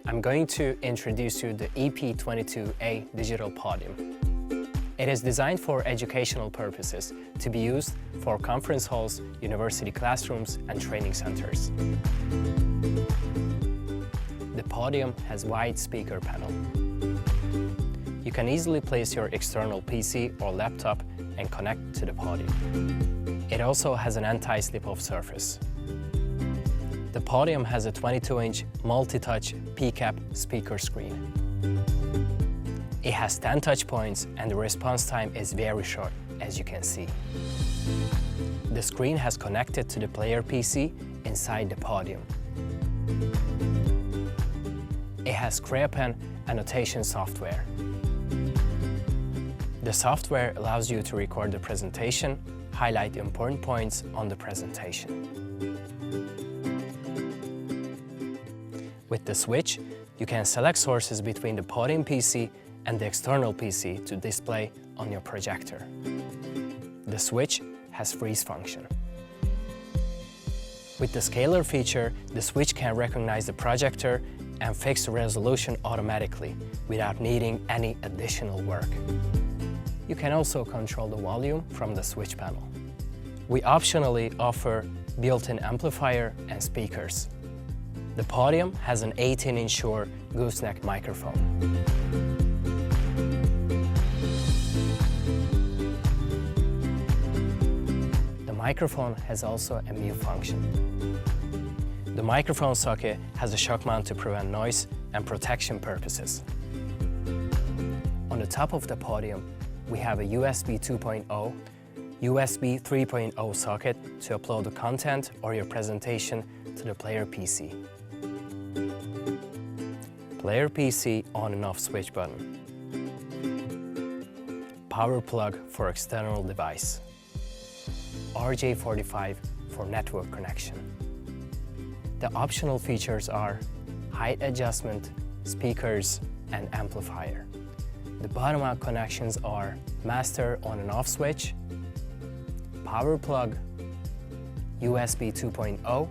I'm going to introduce you the EP22A digital podium. It is designed for educational purposes to be used for conference halls, university classrooms, and training centers. The podium has wide speaker panel. You can easily place your external PC or laptop and connect to the podium. It also has an anti-slip-off surface. The podium has a 22-inch multi-touch PCAP speaker screen. It has 10 touch points and the response time is very short, as you can see. The screen has connected to the player PC inside the podium. It has CreaPen annotation software. The software allows you to record the presentation, highlight important points on the presentation. With the switch, you can select sources between the podium PC and the external PC to display on your projector. The switch has freeze function. With the scaler feature, the switch can recognize the projector and fix the resolution automatically without needing any additional work. You can also control the volume from the switch panel. We optionally offer built-in amplifier and speakers. The podium has an 18-inch Shure gooseneck microphone. The microphone has also a mute function. The microphone socket has a shock mount to prevent noise and protection purposes. On the top of the podium, we have a USB 2.0, USB 3.0 socket to upload the content or your presentation to the player PC. Player PC on and off switch button. Power plug for external device. RJ45 for network connection. The optional features are height adjustment, speakers, and amplifier. The bottom-out connections are master on and off switch, power plug, USB 2.0,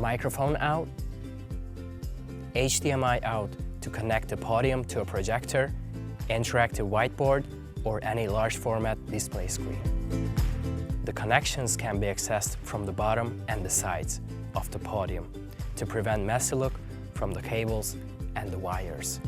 microphone out, HDMI out to connect the podium to a projector, interactive whiteboard, or any large format display screen. The connections can be accessed from the bottom and the sides of the podium to prevent messy look from the cables and the wires.